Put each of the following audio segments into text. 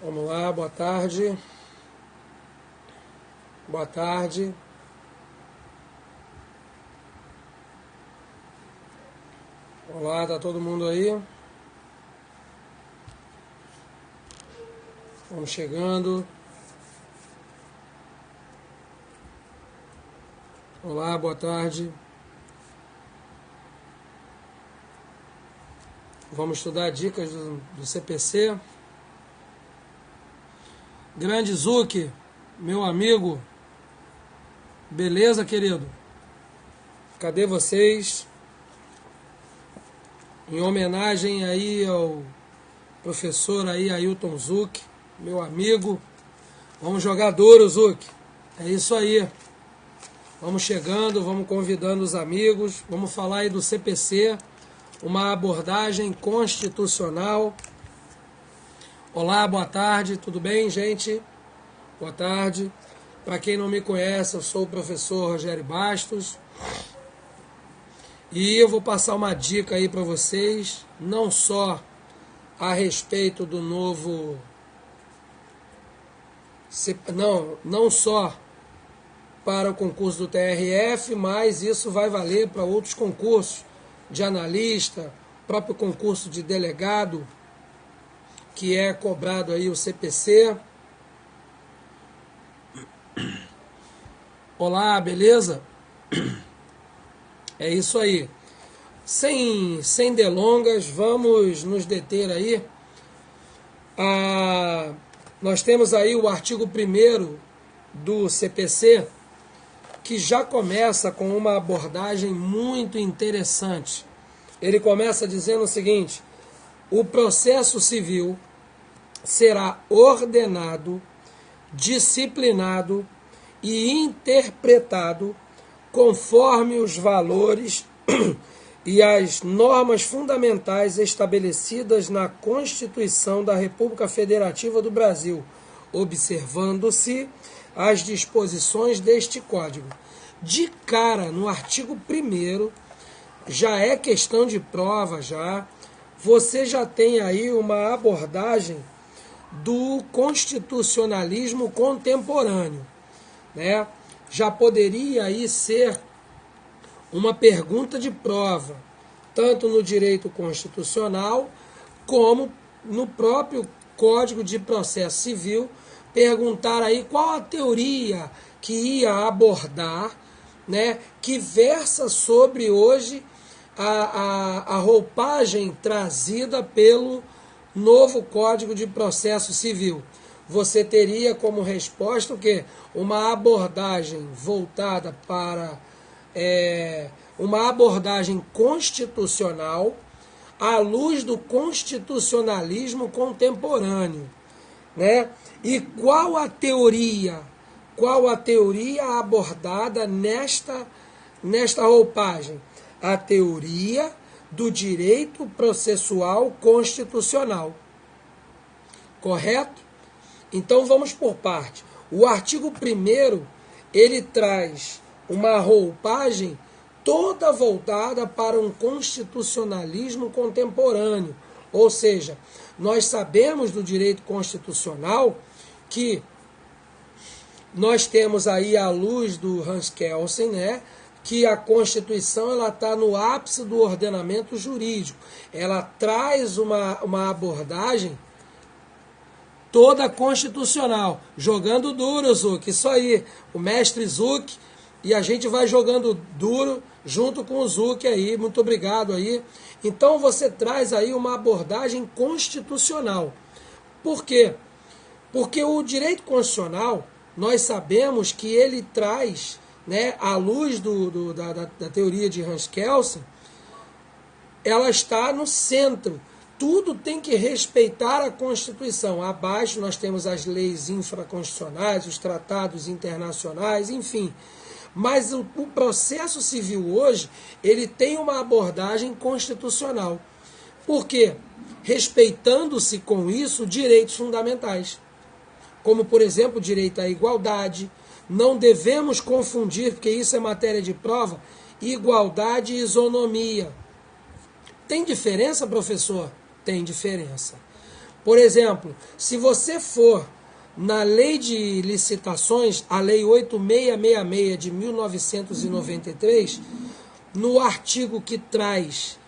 Vamos lá, boa tarde. Boa tarde. Olá, tá todo mundo aí? Vamos chegando. Olá, boa tarde. Vamos estudar dicas do CPC. Grande Zuki, meu amigo. Beleza, querido? Cadê vocês? Em homenagem aí ao professor aí, Ailton Zuki, meu amigo. Vamos jogar duro, Zuki. É isso aí. Vamos chegando, vamos convidando os amigos. Vamos falar aí do CPC, uma abordagem constitucional. Olá, boa tarde, tudo bem, gente? Boa tarde. Para quem não me conhece, eu sou o professor Rogério Bastos. E eu vou passar uma dica aí para vocês, não só a respeito do novo... Não só para o concurso do TRF, mas isso vai valer para outros concursos de analista, próprio concurso de delegado, que é cobrado aí o CPC. Olá, beleza? É isso aí. Sem delongas, vamos nos deter aí. Nós temos aí o artigo 1º do CPC, que já começa com uma abordagem muito interessante. Ele começa dizendo o seguinte: o processo civil será ordenado, disciplinado e interpretado conforme os valores e as normas fundamentais estabelecidas na Constituição da República Federativa do Brasil, observando-se as disposições deste Código. De cara, no artigo 1º, já é questão de prova, você já tem aí uma abordagem do constitucionalismo contemporâneo, né? Já poderia aí ser uma pergunta de prova, tanto no direito constitucional, como no próprio Código de Processo Civil, perguntar aí qual a teoria que ia abordar, né, que versa sobre hoje a roupagem trazida pelo novo Código de Processo Civil. Você teria como resposta o quê? Uma abordagem voltada para uma abordagem constitucional à luz do constitucionalismo contemporâneo, né? E qual a teoria abordada nesta roupagem? A teoria do direito processual constitucional. Correto? Então vamos por parte. O artigo 1º, ele traz uma roupagem toda voltada para um constitucionalismo contemporâneo. Ou seja, nós sabemos do direito constitucional que nós temos aí a luz do Hans Kelsen, né, que a Constituição ela está no ápice do ordenamento jurídico. Ela traz uma abordagem toda constitucional, jogando duro, Zuki, isso aí, o mestre Zuki, e a gente vai jogando duro junto com o Zuki aí, muito obrigado aí. Então você traz aí uma abordagem constitucional. Por quê? Porque o direito constitucional, nós sabemos que ele traz, né, à luz da teoria de Hans Kelsen, ela está no centro. Tudo tem que respeitar a Constituição. Abaixo nós temos as leis infraconstitucionais, os tratados internacionais, enfim. Mas o processo civil hoje, ele tem uma abordagem constitucional. Por quê? Respeitando-se com isso direitos fundamentais. Como, por exemplo, o direito à igualdade. Não devemos confundir, porque isso é matéria de prova, igualdade e isonomia. Tem diferença, professor? Tem diferença. Por exemplo, se você for na lei de licitações, a lei 8666 de 1993, no artigo que traz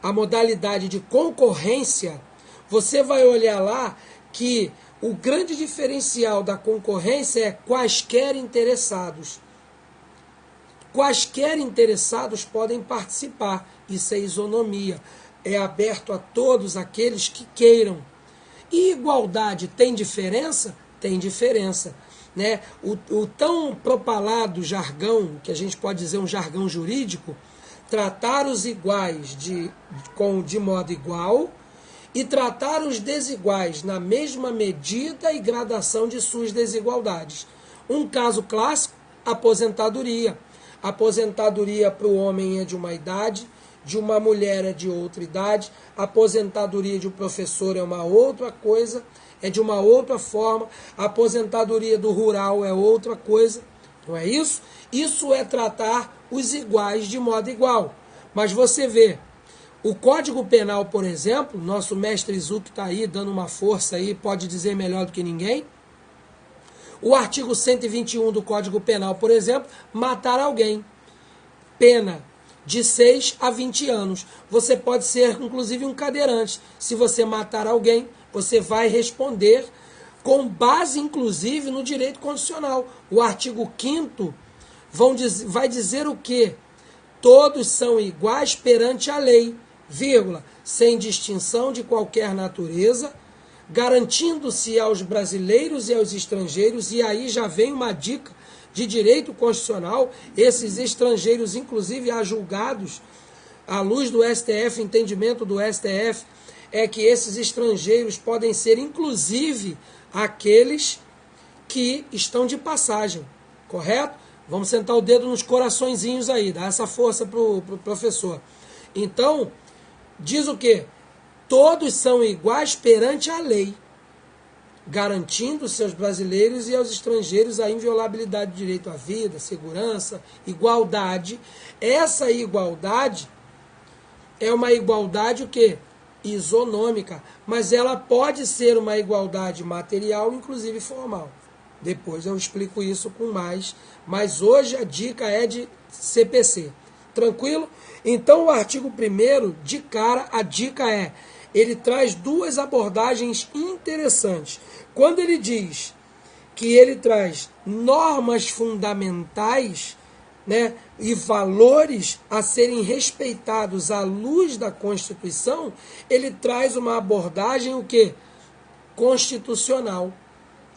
a modalidade de concorrência, você vai olhar lá que o grande diferencial da concorrência é quaisquer interessados. Quaisquer interessados podem participar. Isso é isonomia. É aberto a todos aqueles que queiram. E igualdade tem diferença? Tem diferença. Né? O tão propalado jargão, que a gente pode dizer um jargão jurídico, tratar os iguais de modo igual e tratar os desiguais na mesma medida e gradação de suas desigualdades. Um caso clássico, aposentadoria. Aposentadoria para o homem é de uma idade, de uma mulher é de outra idade, a aposentadoria de um professor é uma outra coisa, é de uma outra forma, a aposentadoria do rural é outra coisa, não é isso? Isso é tratar os iguais de modo igual. Mas você vê, o Código Penal, por exemplo, nosso mestre Zuc está aí dando uma força aí, pode dizer melhor do que ninguém. O artigo 121 do Código Penal, por exemplo, matar alguém. Pena de 6 a 20 anos. Você pode ser, inclusive, um cadeirante. Se você matar alguém, você vai responder com base, inclusive, no direito constitucional. O artigo 5º vai dizer o quê? Todos são iguais perante a lei, vírgula, sem distinção de qualquer natureza, garantindo-se aos brasileiros e aos estrangeiros, e aí já vem uma dica de direito constitucional, esses estrangeiros, inclusive, julgados, à luz do STF, entendimento do STF, é que esses estrangeiros podem ser, inclusive, aqueles que estão de passagem, correto? Vamos sentar o dedo nos coraçõezinhos aí, dar essa força para o professor. Então, diz o quê? Todos são iguais perante a lei, garantindo-se aos brasileiros e aos estrangeiros a inviolabilidade do direito à vida, segurança, igualdade. Essa igualdade é uma igualdade o quê? Isonômica, mas ela pode ser uma igualdade material, inclusive formal. Depois eu explico isso com mais, mas hoje a dica é de CPC. Tranquilo? Então o artigo 1º, de cara, a dica é, ele traz duas abordagens interessantes. Quando ele diz que ele traz normas fundamentais, né, e valores a serem respeitados à luz da Constituição, ele traz uma abordagem o quê? Constitucional.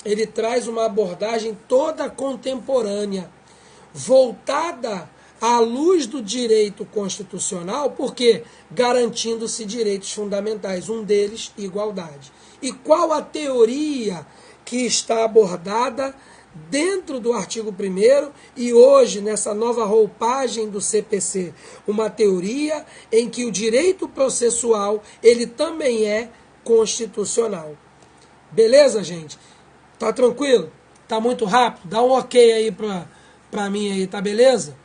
Ele traz uma abordagem toda contemporânea, voltada à luz do direito constitucional, porque garantindo-se direitos fundamentais, um deles, igualdade. E qual a teoria que está abordada dentro do artigo 1º e hoje, nessa nova roupagem do CPC? Uma teoria em que o direito processual, ele também é constitucional. Beleza, gente? Tá tranquilo? Tá muito rápido? Dá um ok aí pra mim aí, tá beleza?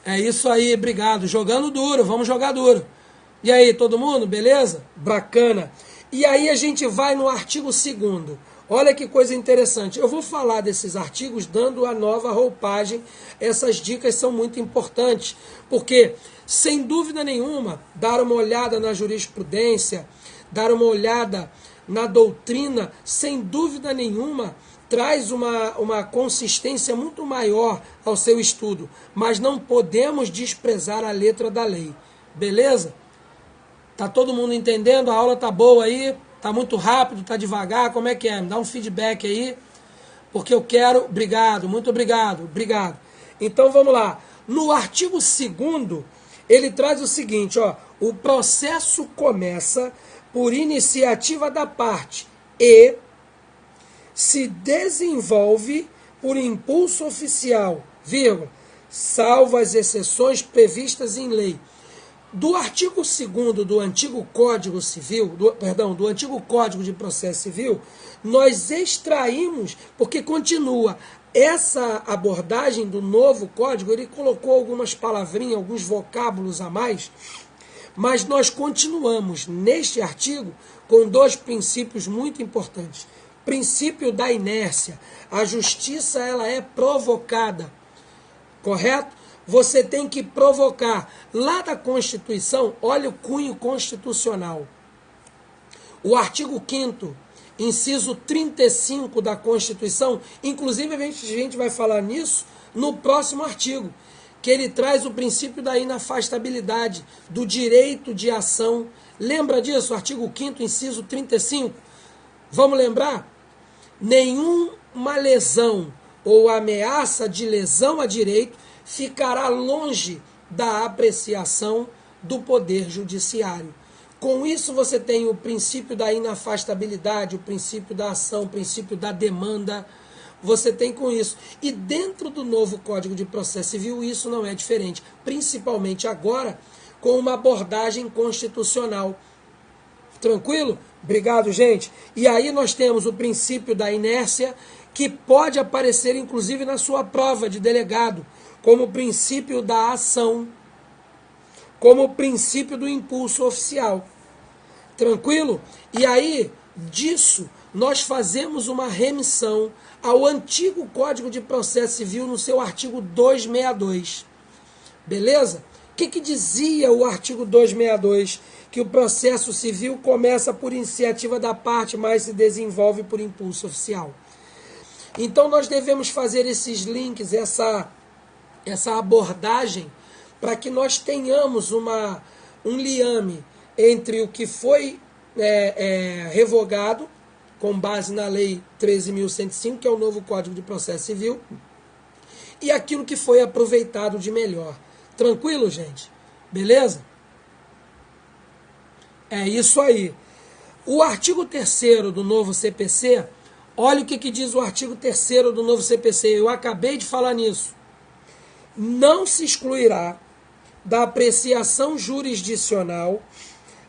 É isso aí, obrigado. Jogando duro, vamos jogar duro. E aí, todo mundo, beleza? Bacana. E aí a gente vai no artigo 2º. Olha que coisa interessante. Eu vou falar desses artigos dando a nova roupagem. Essas dicas são muito importantes, porque, sem dúvida nenhuma, dar uma olhada na jurisprudência, dar uma olhada na doutrina, sem dúvida nenhuma, traz uma consistência muito maior ao seu estudo. Mas não podemos desprezar a letra da lei. Beleza? Tá todo mundo entendendo? A aula tá boa aí? Tá muito rápido? Tá devagar? Como é que é? Me dá um feedback aí, porque eu quero... Obrigado, muito obrigado, obrigado. Então vamos lá. No artigo 2º, ele traz o seguinte, ó, o processo começa por iniciativa da parte e se desenvolve por impulso oficial, vírgula, salvo as exceções previstas em lei. Do artigo 2º do antigo Código Civil, do antigo Código de Processo Civil, nós extraímos, porque continua essa abordagem do novo código, ele colocou algumas palavrinhas, alguns vocábulos a mais, Mas nós continuamos neste artigo com dois princípios muito importantes. Princípio da inércia. A justiça ela é provocada, correto? Você tem que provocar. Lá da Constituição, olha o cunho constitucional. O artigo 5º, inciso 35 da Constituição, inclusive a gente vai falar nisso no próximo artigo, que ele traz o princípio da inafastabilidade, do direito de ação. Lembra disso? Artigo 5º, inciso 35? Vamos lembrar? Nenhuma lesão ou ameaça de lesão a direito ficará longe da apreciação do Poder Judiciário. Com isso você tem o princípio da inafastabilidade, o princípio da ação, o princípio da demanda. Você tem com isso. E dentro do novo Código de Processo Civil isso não é diferente. Principalmente agora com uma abordagem constitucional. Tranquilo? Obrigado, gente. E aí nós temos o princípio da inércia, que pode aparecer inclusive na sua prova de delegado, como o princípio da ação, como o princípio do impulso oficial. Tranquilo? E aí, disso, nós fazemos uma remissão ao antigo Código de Processo Civil no seu artigo 262. Beleza? O que dizia o artigo 262? Que o processo civil começa por iniciativa da parte, mas se desenvolve por impulso oficial. Então nós devemos fazer esses links, essa abordagem, para que nós tenhamos um liame entre o que foi revogado, com base na Lei 13.105, que é o novo Código de Processo Civil, e aquilo que foi aproveitado de melhor. Tranquilo, gente? Beleza? É isso aí. O artigo 3º do novo CPC, olha o que diz o artigo 3º do novo CPC, eu acabei de falar nisso. Não se excluirá da apreciação jurisdicional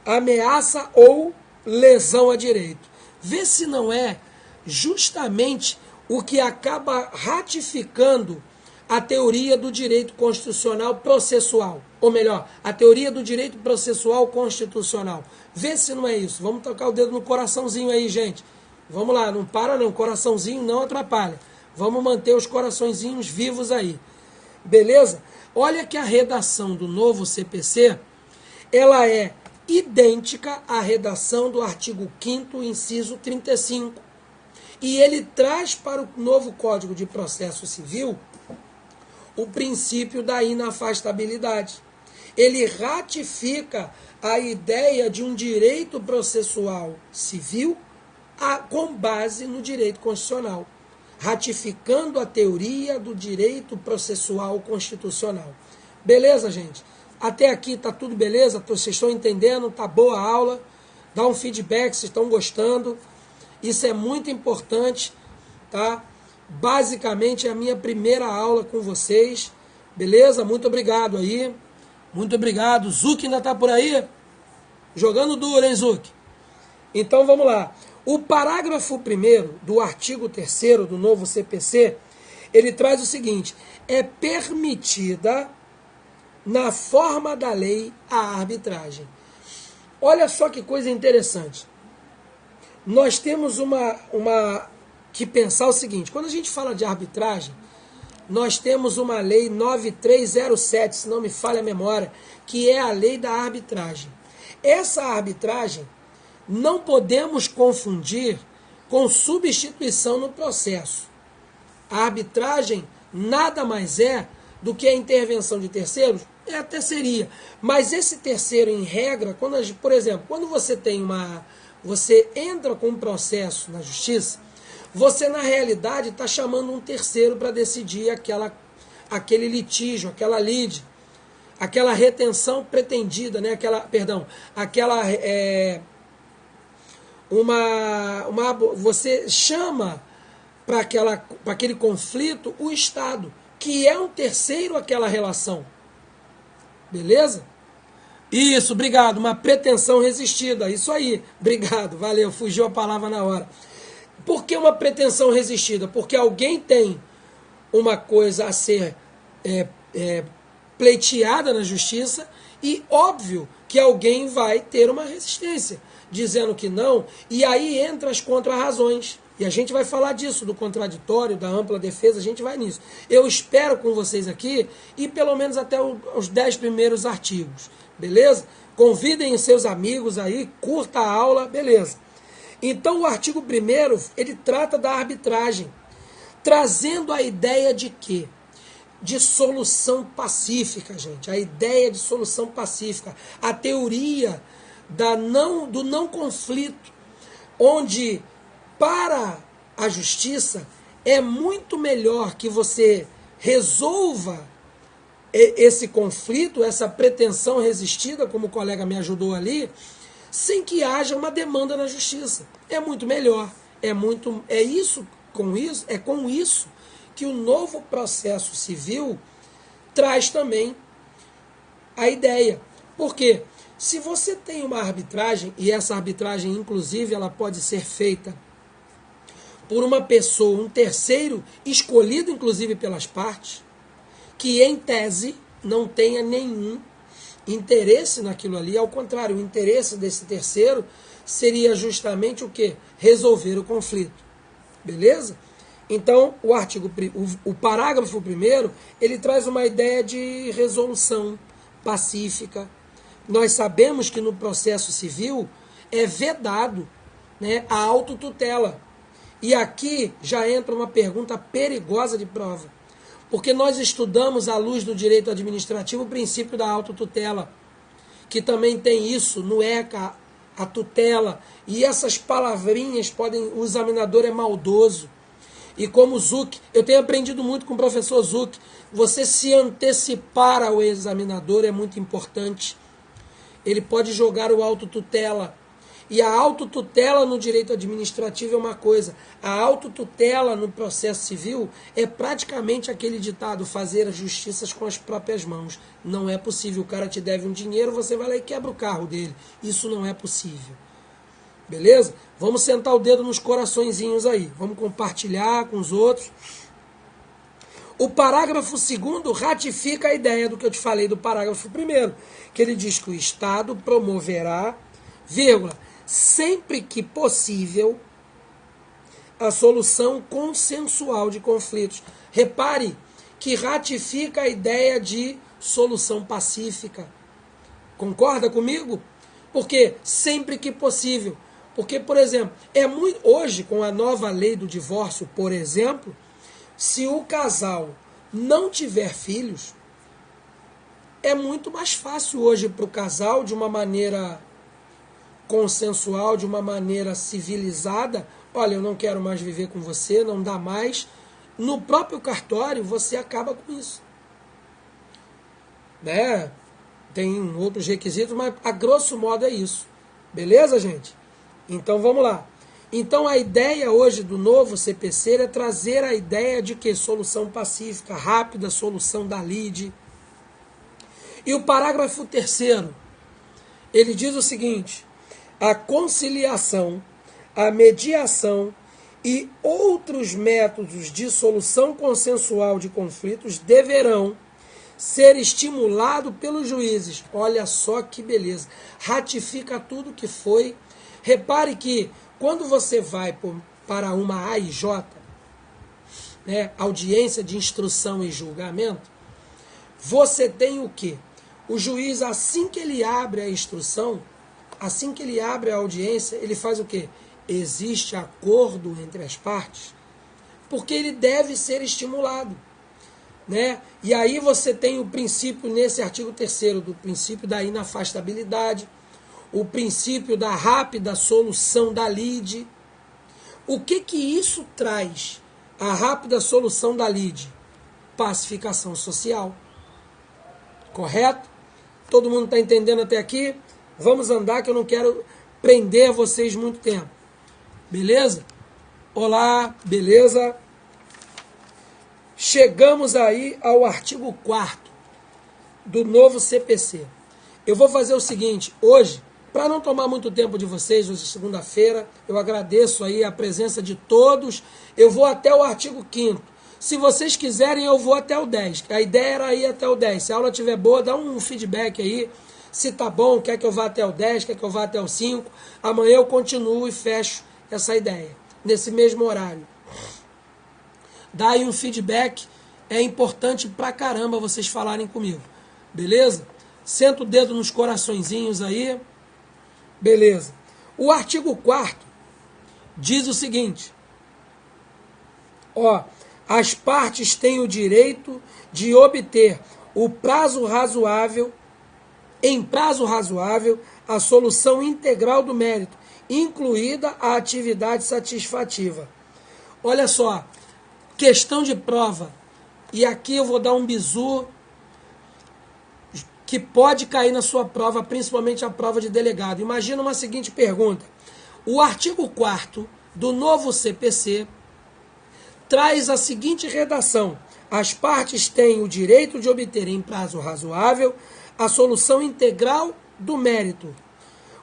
ameaça ou lesão a direito. Vê se não é justamente o que acaba ratificando a teoria do direito constitucional processual. Ou melhor, a teoria do direito processual constitucional. Vê se não é isso. Vamos tocar o dedo no coraçãozinho aí, gente. Vamos lá, não para não. Coraçãozinho não atrapalha. Vamos manter os coraçõezinhos vivos aí. Beleza? Olha que a redação do novo CPC, ela é idêntica à redação do artigo 5º, inciso 35. E ele traz para o novo Código de Processo Civil o princípio da inafastabilidade. Ele ratifica a ideia de um direito processual civil com base no direito constitucional, ratificando a teoria do direito processual constitucional. Beleza, gente? Até aqui tá tudo beleza? Vocês estão entendendo? Tá boa a aula? Dá um feedback se estão gostando. Isso é muito importante, tá? Basicamente é a minha primeira aula com vocês. Beleza? Muito obrigado aí. Muito obrigado. Zuc ainda tá por aí? Jogando duro, hein, Zuc? Então vamos lá. O parágrafo 1º do artigo 3º do novo CPC, ele traz o seguinte: é permitida, na forma da lei, a arbitragem. Olha só que coisa interessante. Nós temos que pensar o seguinte: quando a gente fala de arbitragem, nós temos uma lei 9307, se não me falha a memória, que é a lei da arbitragem. Essa arbitragem não podemos confundir com substituição no processo. A arbitragem nada mais é do que a intervenção de terceiros, até seria. Mas esse terceiro, em regra, por exemplo, quando você você entra com um processo na justiça, você na realidade está chamando um terceiro para decidir aquele litígio, aquela lide, aquela retenção pretendida, né? Você chama para aquele conflito o Estado, que é um terceiro àquela relação. Beleza? Isso, obrigado. Uma pretensão resistida. Isso aí. Obrigado, valeu. Fugiu a palavra na hora. Por que uma pretensão resistida? Porque alguém tem uma coisa a ser pleiteada na justiça e óbvio que alguém vai ter uma resistência, dizendo que não, e aí entra as contrarrazões. E a gente vai falar disso, do contraditório, da ampla defesa, a gente vai nisso. Eu espero com vocês aqui, e pelo menos até os 10 primeiros artigos, beleza? Convidem os seus amigos aí, curta a aula, beleza. Então o artigo 1º, ele trata da arbitragem, trazendo a ideia de quê? De solução pacífica, gente. A ideia de solução pacífica. A teoria do não conflito, onde para a justiça é muito melhor que você resolva esse conflito, essa pretensão resistida, como o colega me ajudou ali, sem que haja uma demanda na justiça. É muito melhor. É com isso que o novo processo civil traz também a ideia. Por quê? Se você tem uma arbitragem, e essa arbitragem, inclusive, ela pode ser feita por uma pessoa, um terceiro, escolhido, inclusive, pelas partes, que, em tese, não tenha nenhum interesse naquilo ali. Ao contrário, o interesse desse terceiro seria justamente o quê? Resolver o conflito. Beleza? Então, o parágrafo 1º, ele traz uma ideia de resolução pacífica. Nós sabemos que no processo civil é vedado, né, a autotutela. E aqui já entra uma pergunta perigosa de prova. Porque nós estudamos, à luz do direito administrativo, o princípio da autotutela, que também tem isso no ECA, a tutela. E essas palavrinhas o examinador é maldoso. E como Zuck, eu tenho aprendido muito com o professor Zuck, você se antecipar ao examinador é muito importante. Ele pode jogar o autotutela. E a autotutela no direito administrativo é uma coisa. A autotutela no processo civil é praticamente aquele ditado, fazer as justiças com as próprias mãos. Não é possível. O cara te deve um dinheiro, você vai lá e quebra o carro dele. Isso não é possível. Beleza? Vamos sentar o dedo nos coraçõezinhos aí. Vamos compartilhar com os outros. O parágrafo 2º ratifica a ideia do que eu te falei do parágrafo 1º, que ele diz que o Estado promoverá, vírgula, sempre que possível, a solução consensual de conflitos. Repare que ratifica a ideia de solução pacífica. Concorda comigo? Porque sempre que possível. Porque, por exemplo, hoje, com a nova lei do divórcio, por exemplo, se o casal não tiver filhos, é muito mais fácil hoje para o casal, de uma maneira consensual, de uma maneira civilizada, olha, eu não quero mais viver com você, não dá mais. No próprio cartório, você acaba com isso. Né? Tem outros requisitos, mas a grosso modo é isso. Beleza, gente? Então vamos lá. Então a ideia hoje do novo CPC é trazer a ideia de que solução pacífica, rápida, solução da lide. E o parágrafo 3º, ele diz o seguinte: a conciliação, a mediação e outros métodos de solução consensual de conflitos deverão ser estimulados pelos juízes. Olha só que beleza. Ratifica tudo que foi. Repare que quando você vai para uma AIJ, né, audiência de instrução e julgamento, você tem o quê? O juiz, assim que ele abre a instrução, assim que ele abre a audiência, ele faz o quê? Existe acordo entre as partes, porque ele deve ser estimulado. Né? E aí você tem o princípio, nesse artigo 3º, do princípio da inafastabilidade, o princípio da rápida solução da lide. O que isso traz? A rápida solução da lide? Pacificação social. Correto? Todo mundo está entendendo até aqui? Vamos andar, que eu não quero prender vocês muito tempo. Beleza? Olá, beleza? Chegamos aí ao artigo 4º do novo CPC. Eu vou fazer o seguinte, hoje, para não tomar muito tempo de vocês, hoje é segunda-feira, eu agradeço aí a presença de todos. Eu vou até o artigo 5º. Se vocês quiserem, eu vou até o 10. A ideia era ir até o 10. Se a aula estiver boa, dá um feedback aí. Se tá bom, quer que eu vá até o 10, quer que eu vá até o 5. Amanhã eu continuo e fecho essa ideia, nesse mesmo horário. Dá aí um feedback. É importante pra caramba vocês falarem comigo. Beleza? Senta o dedo nos coraçõezinhos aí. Beleza. O artigo 4º diz o seguinte. Ó, as partes têm o direito de obter em prazo razoável, a solução integral do mérito, incluída a atividade satisfativa. Olha só, questão de prova. E aqui eu vou dar um bizu que pode cair na sua prova, principalmente a prova de delegado. Imagina uma seguinte pergunta. O artigo 4º do novo CPC traz a seguinte redação. As partes têm o direito de obter em prazo razoável a solução integral do mérito.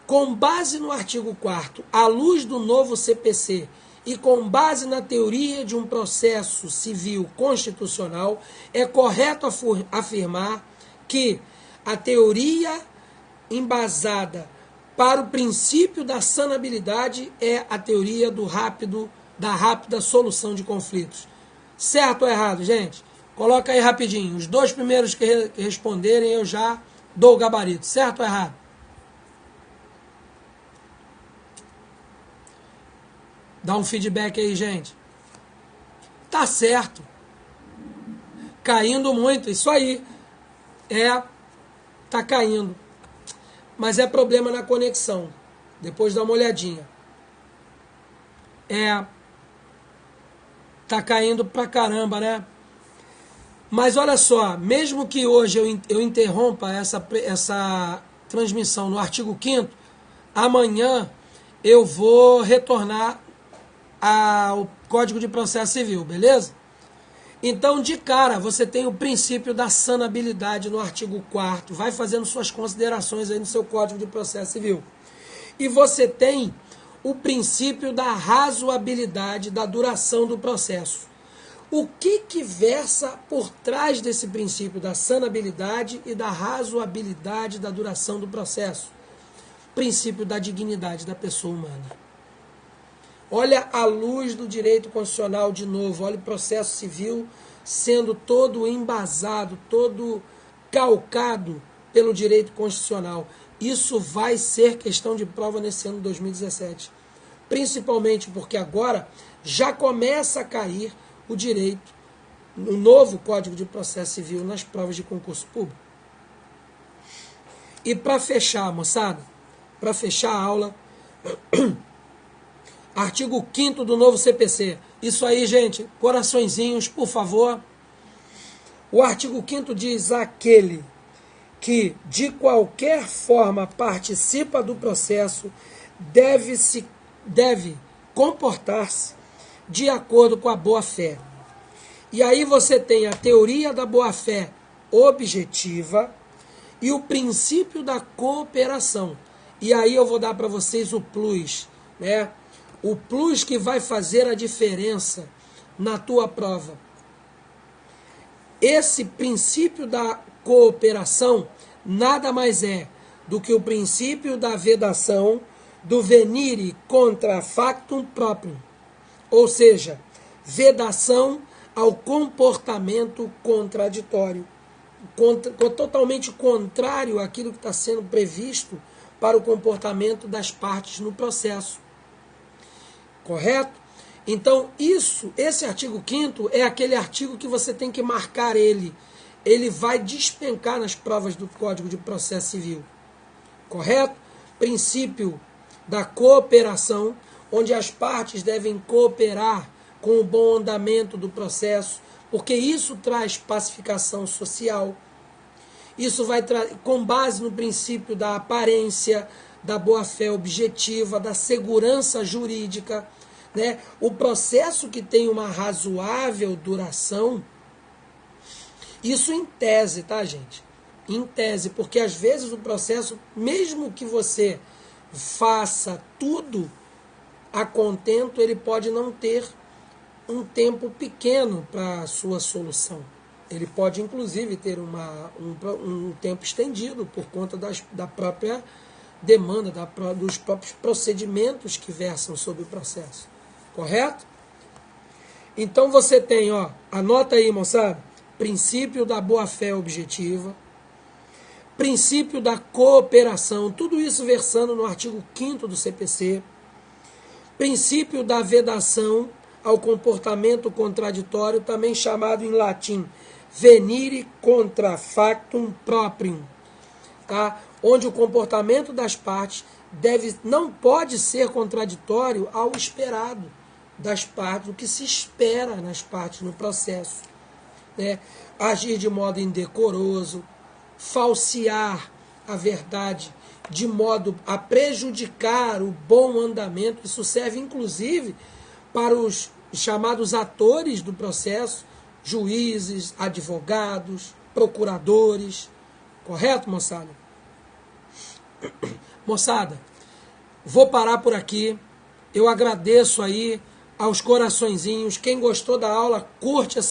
Com base no artigo 4º, à luz do novo CPC e com base na teoria de um processo civil constitucional, é correto afirmar que a teoria embasada para o princípio da sanabilidade é a teoria da rápida solução de conflitos. Certo ou errado, gente? Coloca aí rapidinho. Os dois primeiros que responderem eu já dou o gabarito. Certo ou errado? Dá um feedback aí, gente. Tá certo. Caindo muito. Isso aí. Tá caindo. Mas é problema na conexão. Depois dá uma olhadinha. Tá caindo pra caramba, né? Mas olha só, mesmo que hoje eu interrompa essa transmissão no artigo 5º, amanhã eu vou retornar ao Código de Processo Civil, beleza? Então, de cara, você tem o princípio da sanabilidade no artigo 4º. Vai fazendo suas considerações aí no seu Código de Processo Civil. E você tem o princípio da razoabilidade da duração do processo. O que versa por trás desse princípio da sanabilidade e da razoabilidade da duração do processo? Princípio da dignidade da pessoa humana. Olha a luz do direito constitucional de novo, olha o processo civil sendo todo embasado, todo calcado pelo direito constitucional. Isso vai ser questão de prova nesse ano de 2017. Principalmente porque agora já começa a cair o direito, o novo Código de Processo Civil nas provas de concurso público. E para fechar, moçada, para fechar a aula... Artigo 5º do novo CPC. Isso aí, gente, coraçõezinhos, por favor. O artigo 5º diz: aquele que de qualquer forma participa do processo deve comportar-se de acordo com a boa-fé. E aí você tem a teoria da boa-fé objetiva e o princípio da cooperação. E aí eu vou dar para vocês o plus, né? O plus que vai fazer a diferença na tua prova. Esse princípio da cooperação nada mais é do que o princípio da vedação do venire contra factum próprio. Ou seja, vedação ao comportamento contraditório. Totalmente contrário àquilo que está sendo previsto para o comportamento das partes no processo. Correto? Então, esse artigo 5º é aquele artigo que você tem que marcar ele. Ele vai despencar nas provas do Código de Processo Civil. Correto? Princípio da cooperação, onde as partes devem cooperar com o bom andamento do processo, porque isso traz pacificação social. Isso vai com base no princípio da aparência, da boa-fé objetiva, da segurança jurídica, né? O processo que tem uma razoável duração, isso em tese, tá, gente? Em tese, porque às vezes o processo, mesmo que você faça tudo a contento, ele pode não ter um tempo pequeno para a sua solução. Ele pode, inclusive, ter um tempo estendido por conta da própria demanda, dos próprios procedimentos que versam sobre o processo. Correto? Então você tem, anota aí, moçada, princípio da boa-fé objetiva, princípio da cooperação, tudo isso versando no artigo 5º do CPC, princípio da vedação ao comportamento contraditório, também chamado em latim venire contra factum proprium, tá? Onde o comportamento das partes não pode ser contraditório ao esperado das partes, o que se espera nas partes no processo, né? Agir de modo indecoroso, falsear a verdade de modo a prejudicar o bom andamento. Isso serve inclusive para os chamados atores do processo, juízes, advogados, procuradores. Correto, moçada? Moçada, vou parar por aqui. Eu agradeço aí aos coraçõezinhos. Quem gostou da aula, curte essa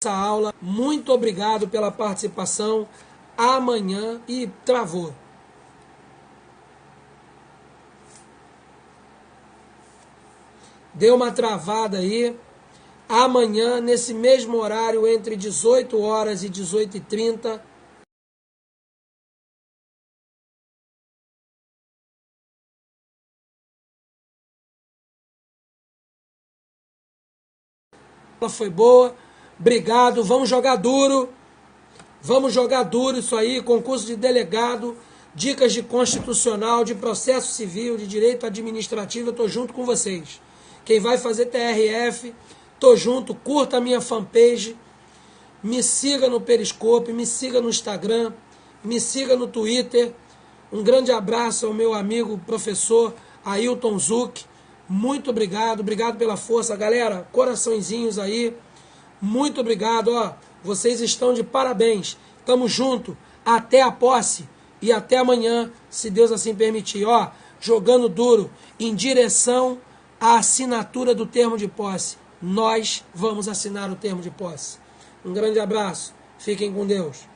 aula. Muito obrigado pela participação. Amanhã, e travou. Deu uma travada aí. Amanhã, nesse mesmo horário, entre 18 horas e 18h30, foi boa. Obrigado. Vamos jogar duro. Vamos jogar duro isso aí. Concurso de delegado, dicas de constitucional, de processo civil, de direito administrativo. Eu estou junto com vocês. Quem vai fazer TRF, tô junto. Curta a minha fanpage. Me siga no Periscope, me siga no Instagram, me siga no Twitter. Um grande abraço ao meu amigo professor Ailton Zuc. Muito obrigado, obrigado pela força. Galera, coraçõezinhos aí. Muito obrigado, vocês estão de parabéns. Tamo junto. Até a posse e até amanhã, se Deus assim permitir. Jogando duro em direção à assinatura do termo de posse. Nós vamos assinar o termo de posse. Um grande abraço. Fiquem com Deus.